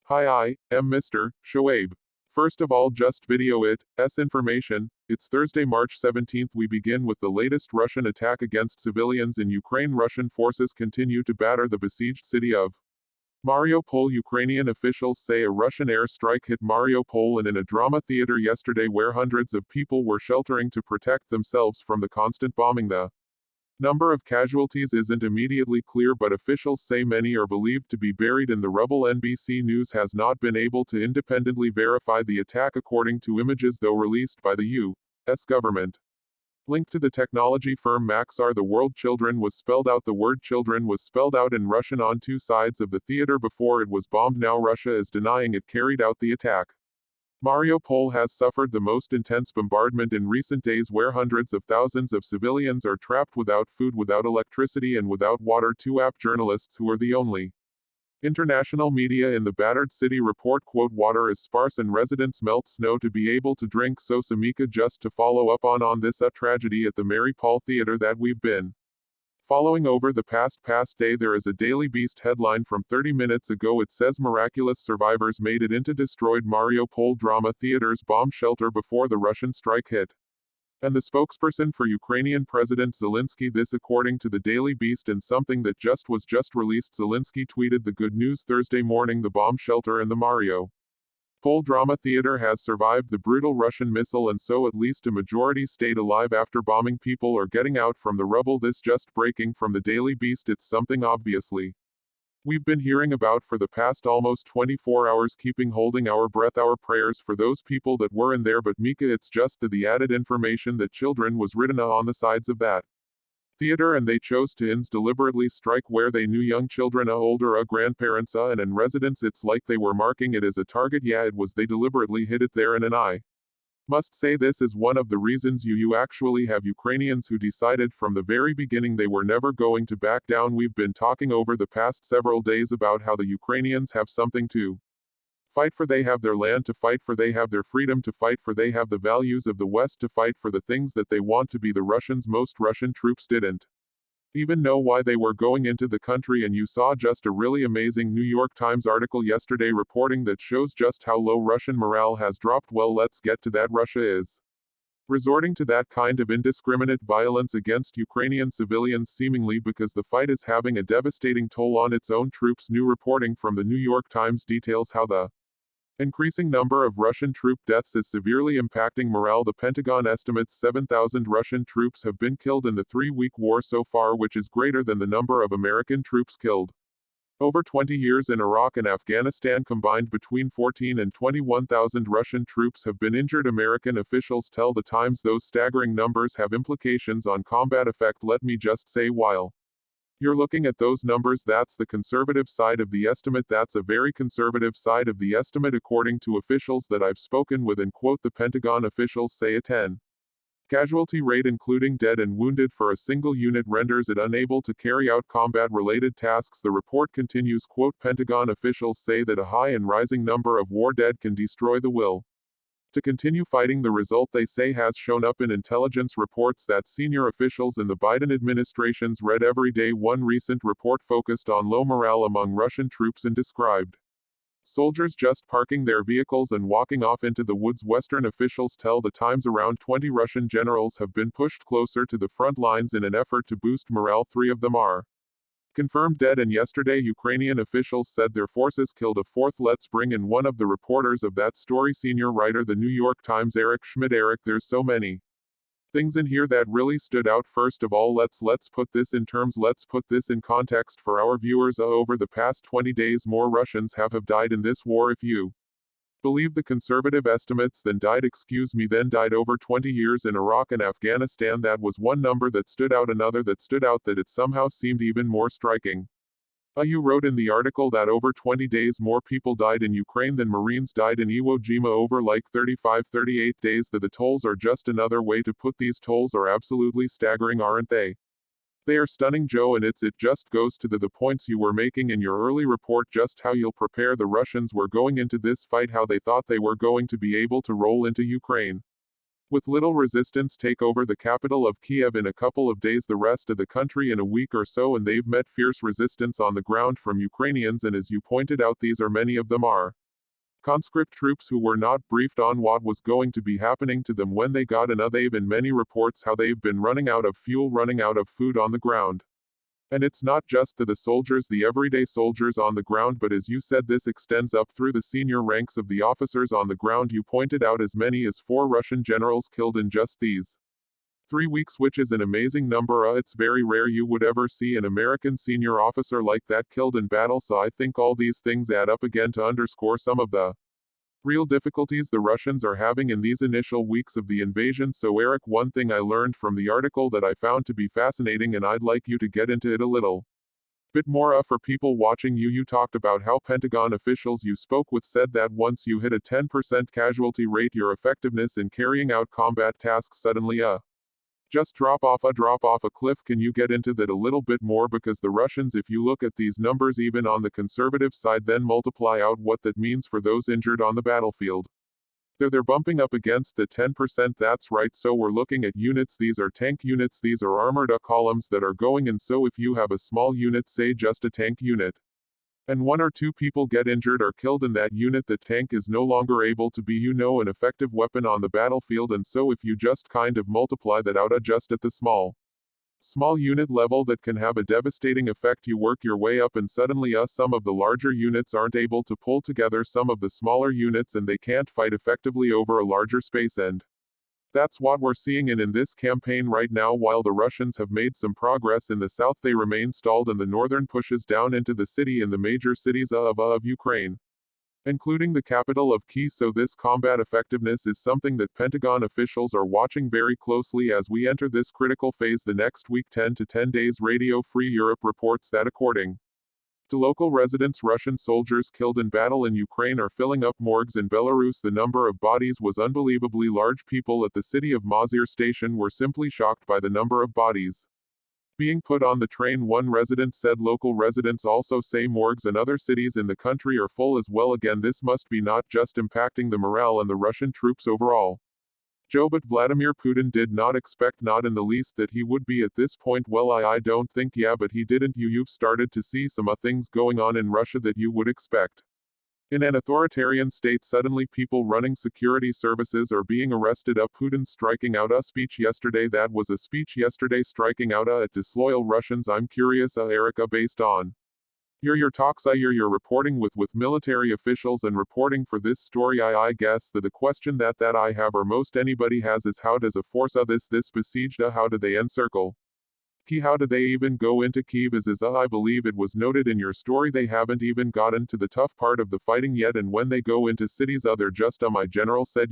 Hi, I am Mr. Shoaib. First of all, just video it,'s information. It's Thursday, March 17th. We begin with the latest Russian attack against civilians in Ukraine. Russian forces continue to batter the besieged city of Mariupol. Ukrainian officials say a Russian airstrike hit Mariupol and in a drama theater yesterday where hundreds of people were sheltering to protect themselves from the constant bombing. The number of casualties isn't immediately clear, but officials say many are believed to be buried in the rubble. NBC News has not been able to independently verify the attack according to images though released by the U.S. government. Linked to the technology firm Maxar, the word children was spelled out in Russian on two sides of the theater before it was bombed. Now Russia is denying it carried out the attack. Mariupol has suffered the most intense bombardment in recent days, where hundreds of thousands of civilians are trapped without food, without electricity, and without water. Two AP journalists who are the only international media in the battered city report, quote, water is sparse and residents melt snow to be able to drink. So Samika, just to follow up on this tragedy at the Mariupol theater that we've been following over the past day, there is a Daily Beast headline from 30 minutes ago. It says miraculous survivors made it into destroyed Mariupol drama theater's bomb shelter before the Russian strike hit. And the spokesperson for Ukrainian President Zelensky, this according to the Daily Beast and something that was just released. Zelensky tweeted the good news Thursday morning: the bomb shelter and the Mariupol drama theater has survived the brutal Russian missile, and so at least a majority stayed alive after bombing. People are getting out from the rubble. This just breaking from the Daily Beast. It's something obviously we've been hearing about for the past almost 24 hours, keeping holding our breath, our prayers for those people that were in there. But Mika, it's just the added information that children was written on the sides of that theater, and they chose to deliberately strike where they knew young children, older, grandparents, and residents. It's like they were marking it as a target. Yeah, it was. They deliberately hit it there, and I must say this is one of the reasons you actually have Ukrainians who decided from the very beginning they were never going to back down. We've been talking over the past several days about how the Ukrainians have something to fight for. They have their land to fight for, they have their freedom to fight for, they have the values of the West to fight for, the things that they want to be. The Russians, most Russian troops didn't even know why they were going into the country, and you saw just a really amazing New York Times article yesterday reporting that shows just how low Russian morale has dropped. Well, let's get to that. Russia is resorting to that kind of indiscriminate violence against Ukrainian civilians seemingly because the fight is having a devastating toll on its own troops. New reporting from the New York Times details how the increasing number of Russian troop deaths is severely impacting morale. The Pentagon estimates 7,000 Russian troops have been killed in the 3-week war so far, which is greater than the number of American troops killed over 20 years in Iraq and Afghanistan combined. Between 14 and 21,000 Russian troops have been injured, American officials tell the Times. Those staggering numbers have implications on combat effect. Let me just say, while you're looking at those numbers, that's the conservative side of the estimate. That's a very conservative side of the estimate according to officials that I've spoken with, and quote, the Pentagon officials say a 10 casualty rate including dead and wounded for a single unit renders it unable to carry out combat-related tasks. The report continues, quote, Pentagon officials say that a high and rising number of war dead can destroy the will to continue fighting. The result, they say, has shown up in intelligence reports that senior officials in the Biden administration's read every day. One recent report focused on low morale among Russian troops and described soldiers just parking their vehicles and walking off into the woods. Western officials tell the Times around 20 Russian generals have been pushed closer to the front lines in an effort to boost morale. 3 of them are confirmed dead, and yesterday Ukrainian officials said their forces killed a fourth. Let's bring in one of the reporters of that story, senior writer, the New York Times, Eric Schmidt. Eric, there's so many things in here that really stood out. First of all, let's put this in terms, let's put this in context for our viewers. Over the past 20 days, more Russians have died in this war, if you believe the conservative estimates, then died over 20 years in Iraq and Afghanistan. That was one number that stood out. Another that stood out that it somehow seemed even more striking. You wrote in the article that over 20 days more people died in Ukraine than Marines died in Iwo Jima over like 35-38 days. The tolls are just another way to put these tolls are absolutely staggering, aren't they? They are stunning, Joe, and it just goes to the points you were making in your early report, just how you'll prepare the Russians were going into this fight, how they thought they were going to be able to roll into Ukraine. With little resistance take over the capital of Kiev in a couple of days, the rest of the country in a week or so, and they've met fierce resistance on the ground from Ukrainians, and as you pointed out, these are many of them are conscript troops who were not briefed on what was going to be happening to them when they got in. They've in many reports how they've been running out of fuel, running out of food on the ground. And it's not just to the soldiers, the everyday soldiers on the ground, but as you said, this extends up through the senior ranks of the officers on the ground. You pointed out as many as 4 Russian generals killed in just these 3 weeks, which is an amazing number. It's very rare you would ever see an American senior officer like that killed in battle, so I think all these things add up again to underscore some of the real difficulties the Russians are having in these initial weeks of the invasion. So Eric, one thing I learned from the article that I found to be fascinating, and I'd like you to get into it a little bit more for people watching. You talked about how Pentagon officials you spoke with said that once you hit a 10% casualty rate, your effectiveness in carrying out combat tasks suddenly just drop off a cliff. Can you get into that a little bit more? Because the Russians, if you look at these numbers even on the conservative side, then multiply out what that means for those injured on the battlefield. They're bumping up against the 10%. That's right. So we're looking at units. These are tank units. These are armored columns that are going in. So if you have a small unit, say just a tank unit, and 1 or 2 people get injured or killed in that unit, the tank is no longer able to be, an effective weapon on the battlefield. And so if you just kind of multiply that out just at the small unit level, that can have a devastating effect. You work your way up and suddenly some of the larger units aren't able to pull together some of the smaller units, and they can't fight effectively over a larger space, and that's what we're seeing in this campaign right now. While the Russians have made some progress in the south, they remain stalled in the northern pushes down into the city in the major cities of Ukraine, including the capital of Kyiv. So this combat effectiveness is something that Pentagon officials are watching very closely as we enter this critical phase the next week. 10 to 10 days. Radio Free Europe reports that according to local residents, Russian soldiers killed in battle in Ukraine are filling up morgues in Belarus. The number of bodies was unbelievably large. People at the city of Mozyr station were simply shocked by the number of bodies being put on the train. One resident said local residents also say morgues in other cities in the country are full as well. Again, this must be not just impacting the morale and the Russian troops overall, Joe, but Vladimir Putin did not expect, not in the least, that he would be at this point. Well, I don't think, yeah, but he didn't. You've started to see some things going on in Russia that you would expect. In an authoritarian state, suddenly people running security services are being arrested. Putin striking out a speech yesterday. That was a speech yesterday striking out at disloyal Russians. I'm curious, Erica, based on your talks, you're reporting with military officials and reporting for this story. I guess the question that I have, or most anybody has, is how does a force this besieged, how do they encircle Kyiv? How do they even go into Kyiv? As I believe it was noted in your story, they haven't even gotten to the tough part of the fighting yet, and when they go into cities, they're just my general said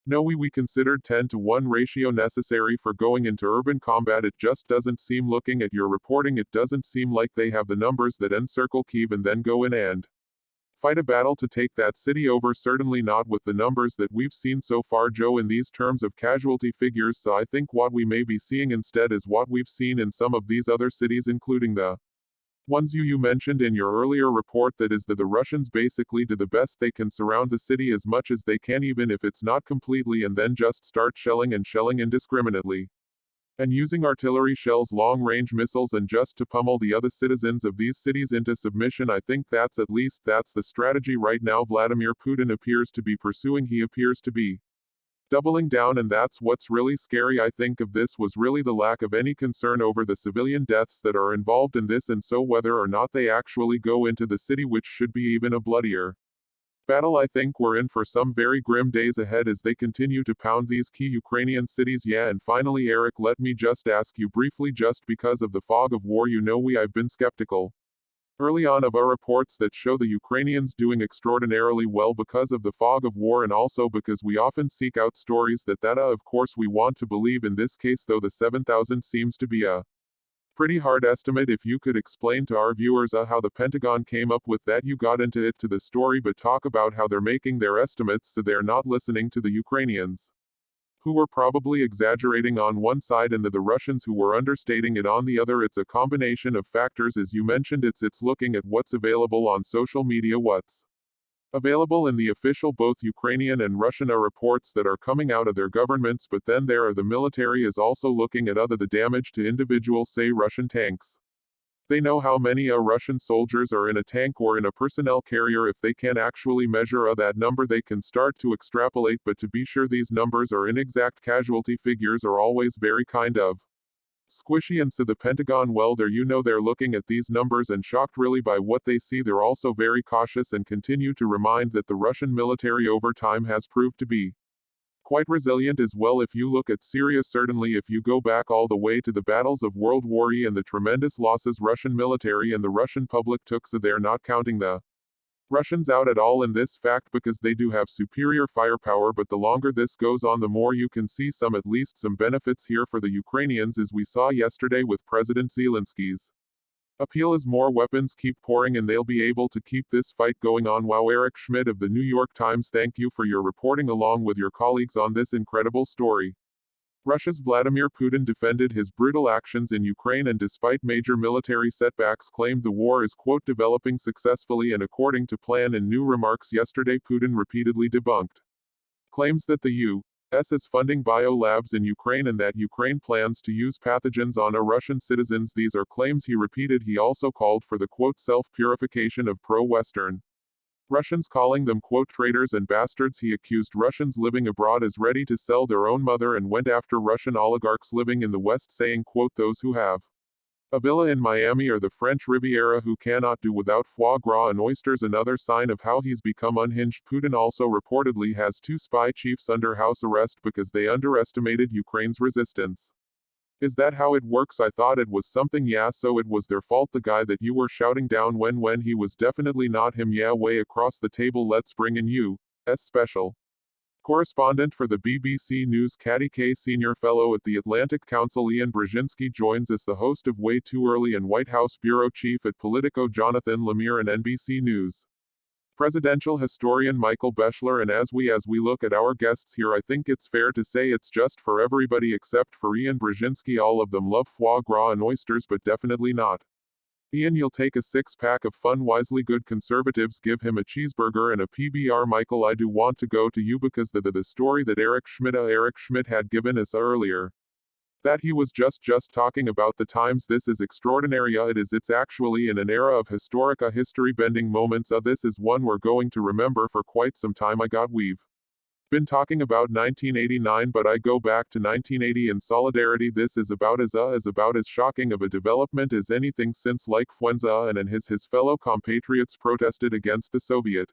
we considered 10-to-1 ratio necessary for going into urban combat. It just doesn't seem, looking at your reporting, it doesn't seem like they have the numbers that encircle Kyiv and then go in and fight a battle to take that city over. Certainly not with the numbers that we've seen so far, Joe, in these terms of casualty figures. So I think what we may be seeing instead is what we've seen in some of these other cities, including the ones you mentioned in your earlier report, that is that the Russians basically do the best they can, surround the city as much as they can, even if it's not completely, and then just start shelling indiscriminately, and using artillery shells, long-range missiles, and just to pummel the other citizens of these cities into submission. I think that's the strategy right now Vladimir Putin appears to be pursuing. He appears to be doubling down, and that's what's really scary. I think of this was really the lack of any concern over the civilian deaths that are involved in this, and so whether or not they actually go into the city, which should be even a bloodier battle. I think we're in for some very grim days ahead as they continue to pound these key Ukrainian cities. Yeah, and finally, Eric, let me just ask you briefly, just because of the fog of war, I've been skeptical early on of our reports that show the Ukrainians doing extraordinarily well because of the fog of war, and also because we often seek out stories that of course we want to believe. In this case though, the 7,000 seems to be a pretty hard estimate. If you could explain to our viewers how the Pentagon came up with that. You got into it to the story, but talk about how they're making their estimates so they're not listening to the Ukrainians, who were probably exaggerating on one side, and the Russians who were understating it on the other. It's a combination of factors, as you mentioned. It's looking at what's available on social media, what's Available in the official both Ukrainian and Russian reports that are coming out of their governments, but then there are the military is also looking at other the damage to individual say Russian tanks. They know how many Russian soldiers are in a tank or in a personnel carrier. If they can actually measure that number they can start to extrapolate, but to be sure these numbers are inexact. Casualty figures are always very kind of squishy, and so the Pentagon, well, there you know they're looking at these numbers and shocked really by what they see. They're also very cautious and continue to remind that the Russian military over time has proved to be quite resilient as well. If you look at Syria, certainly if you go back all the way to the battles of World War I and the tremendous losses Russian military and the Russian public took, so they're not counting the Russians out at all in this fact because they do have superior firepower, but the longer this goes on the more you can see at least some benefits here for the Ukrainians, as we saw yesterday with President Zelensky's appeal is more weapons keep pouring and they'll be able to keep this fight going on. Wow. Eric Schmidt of the New York Times, thank you for your reporting along with your colleagues on this incredible story. Russia's Vladimir Putin defended his brutal actions in Ukraine and despite major military setbacks claimed the war is quote developing successfully and according to plan. In new remarks yesterday, Putin repeatedly debunked claims that the U.S. is funding bio labs in Ukraine and that Ukraine plans to use pathogens on Russian citizens. These are claims he repeated. He also called for the quote self-purification of pro-Western Russians, calling them quote traitors and bastards. He accused Russians living abroad as ready to sell their own mother and went after Russian oligarchs living in the West, saying quote those who have a villa in Miami or the French Riviera who cannot do without foie gras and oysters. Another sign of how he's become unhinged. Putin also reportedly has 2 spy chiefs under house arrest because they underestimated Ukraine's resistance. Is that how it works? I thought it was something. Yeah, so it was their fault. The guy that you were shouting down when he was definitely not him. Yeah, way across the table. Let's bring in U.S. Special Correspondent for the BBC News Katty K, Senior Fellow at the Atlantic Council Ian Brzezinski joins us, the host of Way Too Early, and White House Bureau Chief at Politico Jonathan Lemire and NBC News presidential historian Michael Beschler. And as we look at our guests here, I think it's fair to say it's just for everybody except for Ian Brzezinski. All of them love foie gras and oysters, but definitely not Ian. You'll take a 6-pack of fun, wisely good conservatives give him a cheeseburger and a PBR. Michael, I do want to go to you because the story that Eric Schmidt had given us earlier, that he was just talking about the times. This is extraordinary. It's actually in an era of historic history-bending moments. This is one we're going to remember for quite some time. We've been talking about 1989, but I go back to 1980 in solidarity. This is about as shocking of a development as anything since like Fuenza and his fellow compatriots protested against the Soviet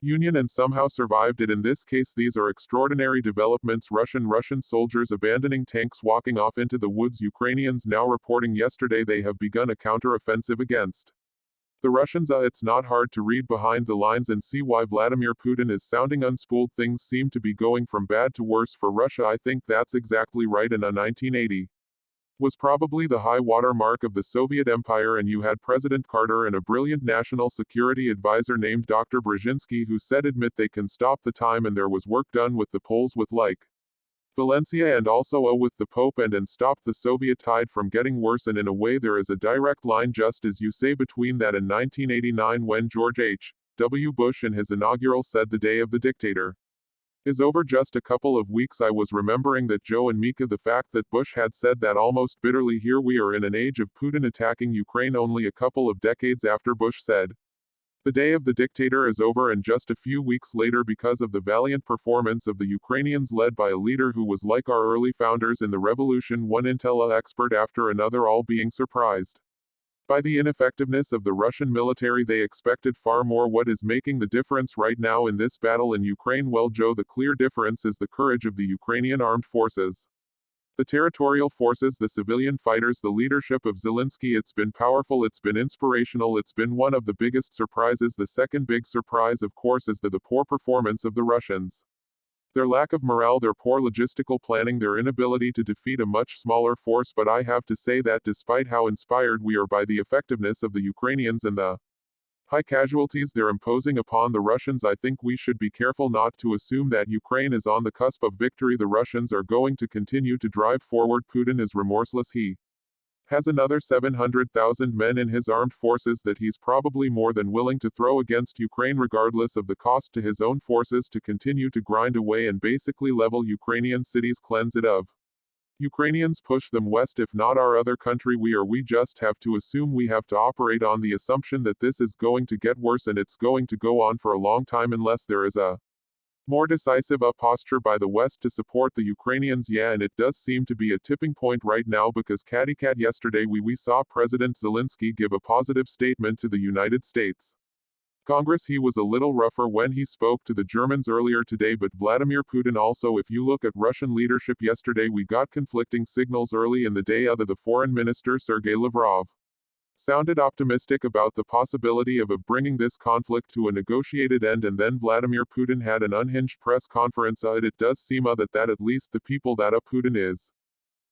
Union and somehow survived it. In this case, these are extraordinary developments. Russian soldiers abandoning tanks, walking off into the woods. Ukrainians now reporting yesterday they have begun a counter-offensive against the Russians. It's not hard to read behind the lines and see why Vladimir Putin is sounding unspooled. Things seem to be going from bad to worse for Russia. I think that's exactly right. And 1980 was probably the high water mark of the Soviet Empire, and you had President Carter and a brilliant national security advisor named Dr. Brzezinski who said admit they can stop the time, and there was work done with the Poles with like Valencia and also with the Pope and stop the Soviet tide from getting worse. And in a way there is a direct line, just as you say, between that and 1989 when George H.W. Bush in his inaugural said the day of the dictator is over. Just a couple of weeks I was remembering that Joe and Mika, the fact that Bush had said that almost bitterly. Here we are in an age of Putin attacking Ukraine only a couple of decades after Bush said the day of the dictator is over, and just a few weeks later, because of the valiant performance of the Ukrainians led by a leader who was like our early founders in the revolution, one intel expert after another all being surprised by the ineffectiveness of the Russian military. They expected far more. What is making the difference right now in this battle in Ukraine? Well, Joe, the clear difference is the courage of the Ukrainian armed forces, the territorial forces, the civilian fighters, the leadership of Zelensky. It's been powerful, it's been inspirational, it's been one of the biggest surprises. The second big surprise, of course, is the poor performance of the Russians. Their lack of morale, their poor logistical planning, their inability to defeat a much smaller force. But I have to say that despite how inspired we are by the effectiveness of the Ukrainians and the high casualties they're imposing upon the Russians, I think we should be careful not to assume that Ukraine is on the cusp of victory. The Russians are going to continue to drive forward. Putin is remorseless. He Has another 700,000 men in his armed forces that he's probably more than willing to throw against Ukraine regardless of the cost to his own forces to continue to grind away and basically level Ukrainian cities, cleanse it of Ukrainians, push them west. If not our other country, we just have to assume we have to operate on the assumption that this is going to get worse and it's going to go on for a long time unless there is a more decisive posture by the West to support the Ukrainians. Yeah, and it does seem to be a tipping point right now because catty-cat yesterday we saw President Zelensky give a positive statement to the United States Congress. He was a little rougher when he spoke to the Germans earlier today, but Vladimir Putin also. If you look at Russian leadership yesterday, we got conflicting signals early in the day. The foreign minister Sergei Lavrov sounded optimistic about the possibility of bringing this conflict to a negotiated end, and then Vladimir Putin had an unhinged press conference. It does seem that at least the people that Putin is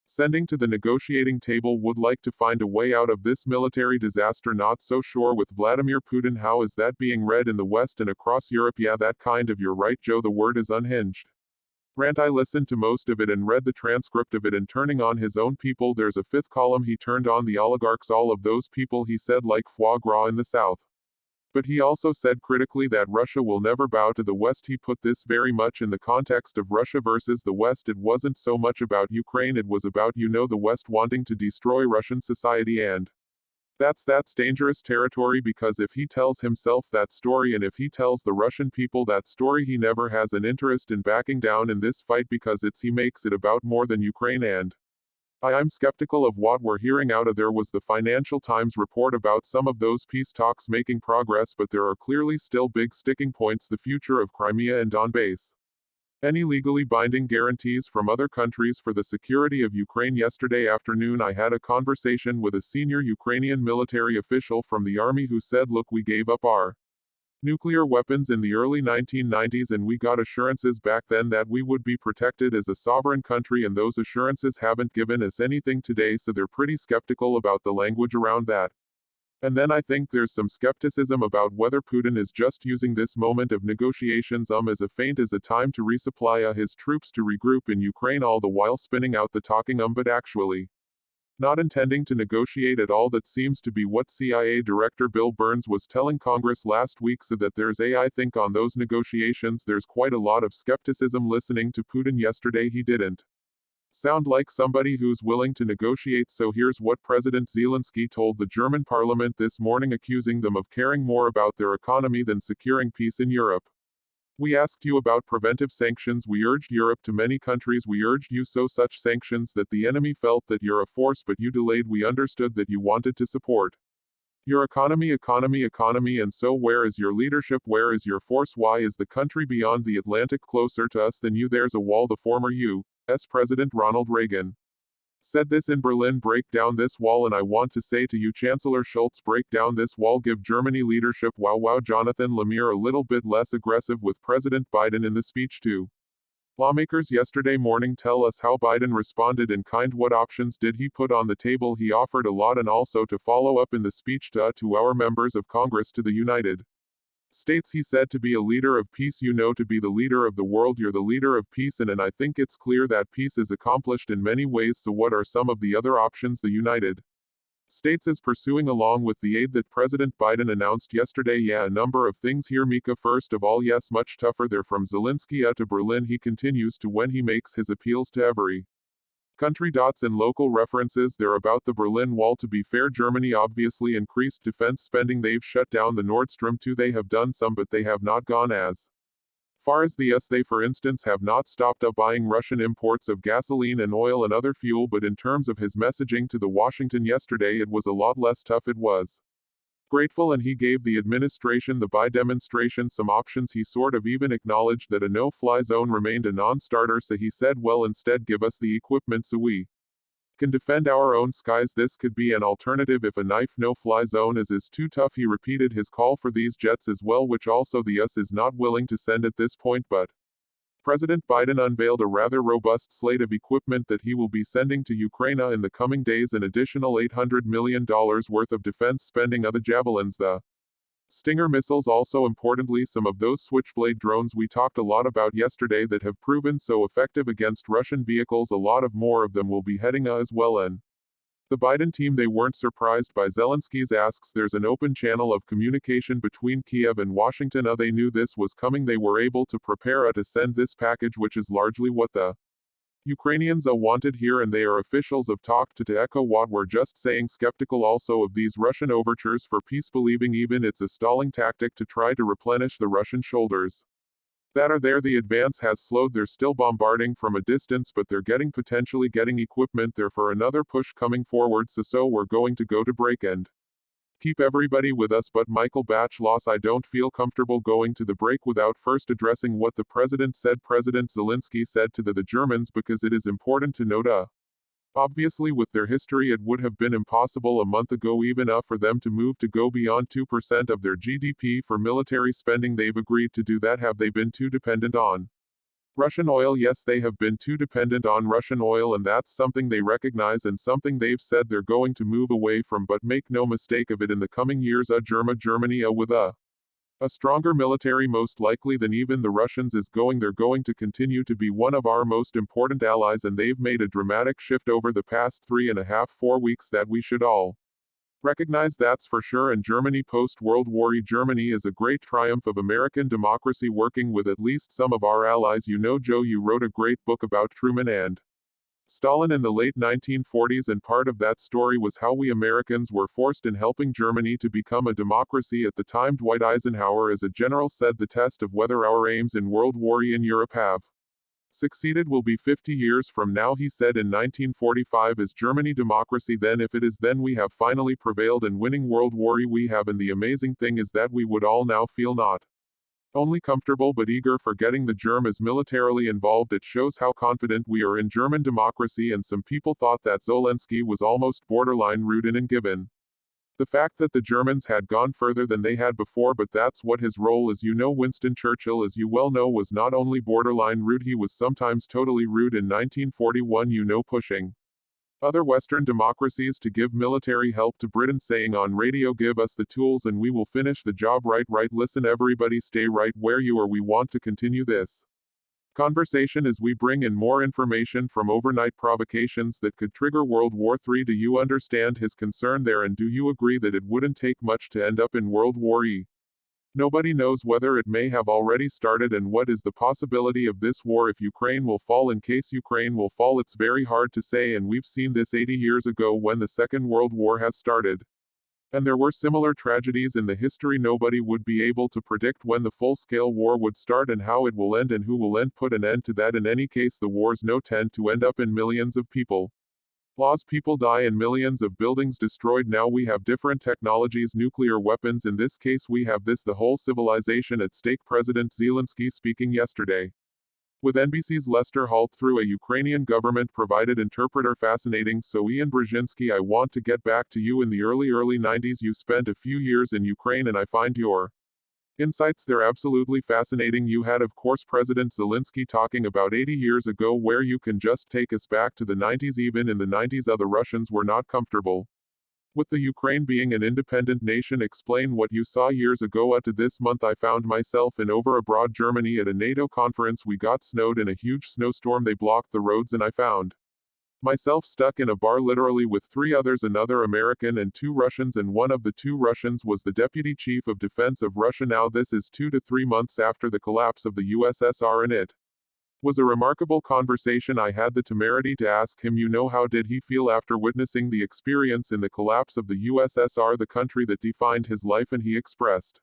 sending to the negotiating table would like to find a way out of this military disaster. Not so sure with Vladimir Putin. How is that being read in the West and across Europe? Yeah, that kind of. You're right, Joe, the word is unhinged. Rant. I listened to most of it and read the transcript of it, and turning on his own people, there's a fifth column. He turned on the oligarchs, all of those people he said like foie gras in the South. But he also said critically that Russia will never bow to the West. He put this very much in the context of Russia versus the West. It wasn't so much about Ukraine, it was about, the West wanting to destroy Russian society, and that's dangerous territory, because if he tells himself that story and if he tells the Russian people that story, he never has an interest in backing down in this fight, because he makes it about more than Ukraine. And I'm skeptical of what we're hearing out of there. Was the Financial Times report about some of those peace talks making progress, but there are clearly still big sticking points: the future of Crimea and Donbass. Any legally binding guarantees from other countries for the security of Ukraine. Yesterday afternoon I had a conversation with a senior Ukrainian military official from the army who said, look, we gave up our nuclear weapons in the early 1990s and we got assurances back then that we would be protected as a sovereign country, and those assurances haven't given us anything today, so they're pretty skeptical about the language around that. And then I think there's some skepticism about whether Putin is just using this moment of negotiations as a feint, as a time to resupply his troops to regroup in Ukraine, all the while spinning out the talking but actually not intending to negotiate at all. That seems to be what CIA Director Bill Burns was telling Congress last week, so that I think on those negotiations there's quite a lot of skepticism. Listening to Putin yesterday, he didn't sound like somebody who's willing to negotiate. So here's what President Zelensky told the German parliament this morning, accusing them of caring more about their economy than securing peace in Europe. We asked you about preventive sanctions. We urged Europe to many countries. We urged you such sanctions that the enemy felt that you're a force, but you delayed. We understood that you wanted to support your economy, and so where is your leadership? Where is your force? Why is the country beyond the Atlantic closer to us than you? There's a wall. The former U.S. President Ronald Reagan said this in Berlin: break down this wall. And I want to say to you, Chancellor Schultz, break down this wall. Give Germany leadership. Wow. Jonathan Lemire a little bit less aggressive with President Biden in the speech to lawmakers yesterday morning. Tell us how Biden responded in kind. What options did he put on the table? He offered a lot, and also to follow up in the speech to our members of Congress, to the United States, he said, to be a leader of peace, to be the leader of the world, you're the leader of peace, and I think it's clear that peace is accomplished in many ways. So what are some of the other options the United States is pursuing along with the aid that President Biden announced yesterday? Yeah, a number of things here, Mika. First of all, yes, much tougher there. From Zelensky to Berlin, he continues to when he makes his appeals to every country. And local references there about the Berlin Wall. To be fair, Germany obviously increased defense spending. They've shut down the Nord Stream 2. They have done some, but they have not gone as far as the US. They, for instance, have not stopped buying Russian imports of gasoline and oil and other fuel. But in terms of his messaging to the Washington yesterday, it was a lot less tough. It was grateful, and he gave the administration, the Biden demonstration, some options. He sort of even acknowledged that a no-fly zone remained a non-starter, so he said, well, instead give us the equipment so we can defend our own skies. This could be an alternative if a knife no-fly zone is too tough. He repeated his call for these jets as well, which also the US is not willing to send at this point, but President Biden unveiled a rather robust slate of equipment that he will be sending to Ukraine in the coming days, an additional $800 million worth of defense spending. The Javelins, the Stinger missiles, also importantly some of those Switchblade drones we talked a lot about yesterday that have proven so effective against Russian vehicles. A lot of more of them will be heading as well, and The Biden team they weren't surprised by Zelensky's asks. There's an open channel of communication between Kiev and Washington. They knew this was coming. They were able to prepare to send this package, which is largely what the Ukrainians wanted here, and they are officials of talked to echo what we're just saying. Skeptical also of these Russian overtures for peace, believing even it's a stalling tactic to try to replenish the Russian shoulders that are there. The advance has slowed. They're still bombarding from a distance, but they're potentially getting equipment there for another push coming forward. So we're going to go to break and keep everybody with us. But Michael Batch loss, I don't feel comfortable going to the break without first addressing what the president said. President Zelensky said to the Germans, because it is important to note obviously with their history it would have been impossible a month ago even for them to move to go beyond 2% of their GDP for military spending. They've agreed to do that. Have they been too dependent on Russian oil? Yes, they have been too dependent on Russian oil, and that's something they recognize and something they've said they're going to move away from. But make no mistake of it, in the coming years Germany with a stronger military most likely than even the Russians they're going to continue to be one of our most important allies, and they've made a dramatic shift over the past 3.5-4 weeks that we should all recognize, that's for sure. And Germany post-World War Germany is a great triumph of American democracy, working with at least some of our allies. You know, Joe, you wrote a great book about Truman and Stalin in the late 1940s, and part of that story was how we Americans were forced in helping Germany to become a democracy at the time. Dwight Eisenhower as a general said the test of whether our aims in World War I in Europe have succeeded will be 50 years from now. He said in 1945, is Germany democracy then? If it is, then we have finally prevailed in winning World War I. We have, and the amazing thing is that we would all now feel not only comfortable but eager for getting the germ is militarily involved. It shows how confident we are in German democracy, and some people thought that Zelensky was almost borderline rude and given the fact that the Germans had gone further than they had before, but that's what his role is. You know, Winston Churchill, as you well know, was not only borderline rude, he was sometimes totally rude. In 1941, you know, pushing other Western democracies to give military help to Britain, saying on radio, give us the tools and we will finish the job. Right. Listen everybody, stay right where you are. We want to continue this conversation as we bring in more information from overnight provocations that could trigger World War III. Do you understand his concern there, and do you agree that it wouldn't take much to end up in World War I? Nobody knows whether it may have already started, and what is the possibility of this war if Ukraine will fall. In case Ukraine will fall, it's very hard to say, and we've seen this 80 years ago when the Second World War has started. And there were similar tragedies in the history. Nobody would be able to predict when the full-scale war would start and how it will end and who will put an end to that. In any case, the wars tend to end up in millions of people. People die and millions of buildings destroyed. Now we have different technologies, nuclear weapons. In this case we have the whole civilization at stake. President Zelensky speaking yesterday with NBC's Lester Holt through a Ukrainian government-provided interpreter. Fascinating. So Ian Brzezinski, I want to get back to you. In the early 90s you spent a few years in Ukraine, and I find your insights there absolutely fascinating. You had, of course, President Zelensky talking about 80 years ago, where you can just take us back to the 90s. Even in the 90s the Russians were not comfortable with the Ukraine being an independent nation. Explain what you saw years ago. To this month I found myself in over abroad Germany at a NATO conference. We got snowed in a huge snowstorm. They blocked the roads and I found myself stuck in a bar literally with 3 others, another American and 2 Russians, and one of the 2 Russians was the Deputy Chief of Defense of Russia. Now this is 2 to 3 months after the collapse of the USSR, and it was a remarkable conversation. I had the temerity to ask him, you know, how did he feel after witnessing the experience in the collapse of the USSR, the country that defined his life, and he expressed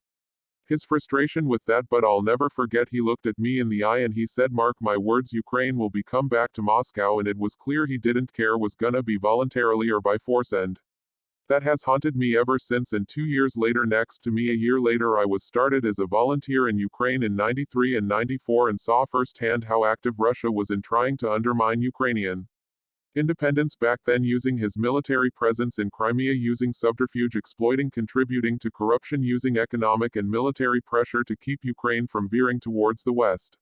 his frustration with that. But I'll never forget, he looked at me in the eye and he said, mark my words, Ukraine will come back to Moscow. And it was clear he didn't care was gonna be voluntarily or by force, and that has haunted me ever since. And 2 years later, next to me a year later, I was started as a volunteer in Ukraine in 93 and 94 and saw firsthand how active Russia was in trying to undermine Ukrainian independence back then, using his military presence in Crimea, using subterfuge, exploiting, contributing to corruption, using economic and military pressure to keep Ukraine from veering towards the West.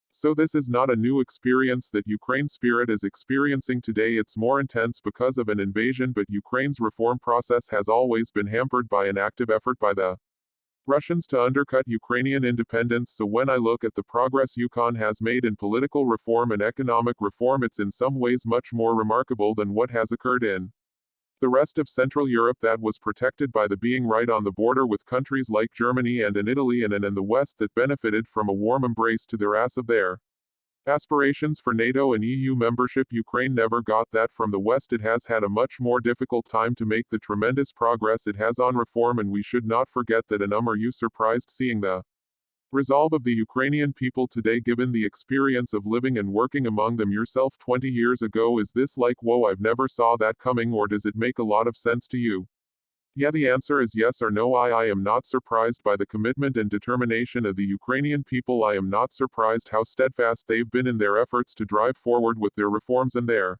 So this is not a new experience that Ukraine spirit is experiencing today. It's more intense because of an invasion, but Ukraine's reform process has always been hampered by an active effort by the Russians to undercut Ukrainian independence. So when I look at the progress Ukraine has made in political reform and economic reform, it's in some ways much more remarkable than what has occurred in The rest of Central Europe that was protected by the being right on the border with countries like Germany and in Italy and in the West that benefited from a warm embrace to their ass of their aspirations for NATO and EU membership. Ukraine never got that from the West. It has had a much more difficult time to make the tremendous progress it has on reform, and we should not forget that. And are you surprised seeing the resolve of the Ukrainian people today, given the experience of living and working among them yourself 20 years ago? Is this like, whoa, I've never saw that coming, or does it make a lot of sense to you? Yeah, the answer is yes or no. I am not surprised by the commitment and determination of the Ukrainian people. I am not surprised how steadfast they've been in their efforts to drive forward with their reforms and their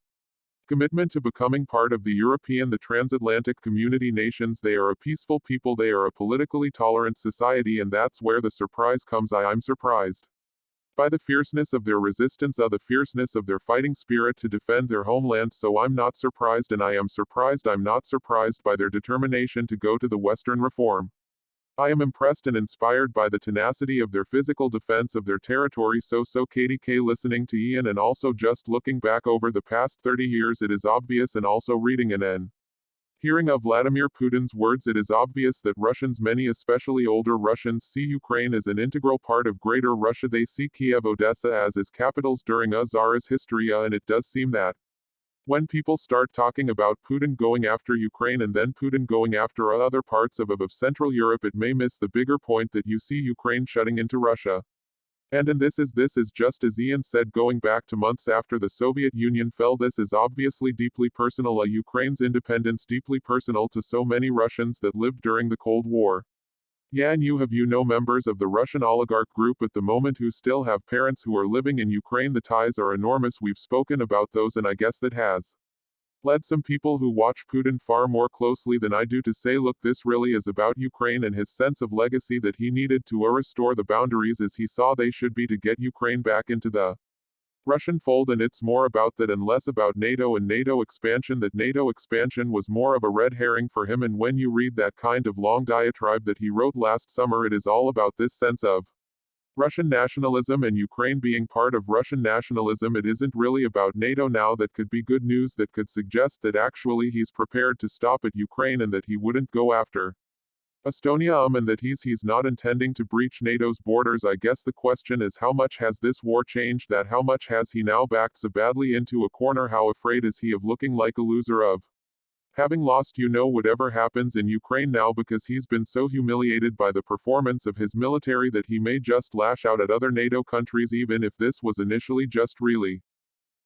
commitment to becoming part of the European, the transatlantic community nations. They are a peaceful people, they are a politically tolerant society, and that's where the surprise comes. I'm surprised by the fierceness of their resistance, the fierceness of their fighting spirit to defend their homeland. So I'm not surprised, and I am surprised. I'm not surprised by their determination to go to the Western reform. I am impressed and inspired by the tenacity of their physical defense of their territory. So KDK, listening to Ian and also just looking back over the past 30 years, it is obvious, and also reading and hearing of Vladimir Putin's words, it is obvious that Russians, many especially older Russians, see Ukraine as an integral part of Greater Russia. They see Kiev, Odessa as its capitals during a Tsarist history, and it does seem that when people start talking about Putin going after Ukraine and then Putin going after other parts of Central Europe, it may miss the bigger point that you see Ukraine shutting into Russia. And this is just as Ian said, going back to months after the Soviet Union fell. This is obviously deeply personal, Ukraine's independence deeply personal to so many Russians that lived during the Cold War. Yeah, and you know members of the Russian oligarch group at the moment who still have parents who are living in Ukraine. The ties are enormous. We've spoken about those, and I guess that has led some people who watch Putin far more closely than I do to say, look, this really is about Ukraine and his sense of legacy that he needed to restore the boundaries as he saw they should be to get Ukraine back into the Russian fold. And it's more about that and less about NATO and NATO expansion. That NATO expansion was more of a red herring for him, and when you read that kind of long diatribe that he wrote last summer, it is all about this sense of Russian nationalism and Ukraine being part of Russian nationalism. It isn't really about NATO now. That could be good news, that could suggest that actually he's prepared to stop at Ukraine and that he wouldn't go after Estonia, and that he's not intending to breach NATO's borders. I guess the question is, how much has this war changed that? How much has he now backed so badly into a corner? How afraid is he of looking like a loser, of having lost whatever happens in Ukraine now, because he's been so humiliated by the performance of his military that he may just lash out at other NATO countries, even if this was initially just really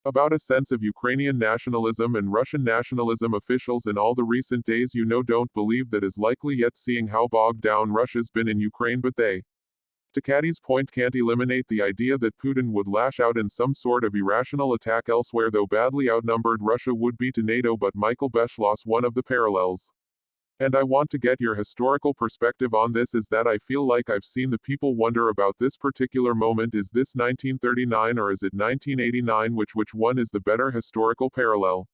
about a sense of Ukrainian nationalism and Russian nationalism. Officials in all the recent days don't believe that is likely yet, seeing how bogged down Russia's been in Ukraine, but they, to Caddy's point, can't eliminate the idea that Putin would lash out in some sort of irrational attack elsewhere, though badly outnumbered Russia would be to NATO. But Michael Beschloss, one of the parallels, and I want to get your historical perspective on this, is that I feel like I've seen the people wonder about this particular moment. Is this 1939 or is it 1989? Which one is the better historical parallel?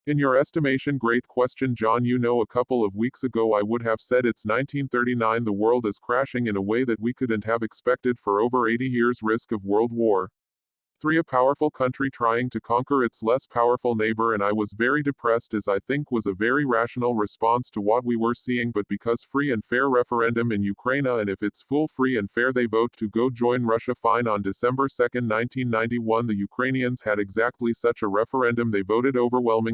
In your estimation? Great question, John. A couple of weeks ago I would have said it's 1939. The world is crashing in a way that we couldn't have expected for over 80 years. Risk of World War III, a powerful country trying to conquer its less powerful neighbor, and I was very depressed, as I think was a very rational response to what we were seeing. But because free and fair referendum in Ukraine, and if it's full free and fair they vote to go join Russia, fine. On December 2, 1991 the Ukrainians had exactly such a referendum. They voted overwhelmingly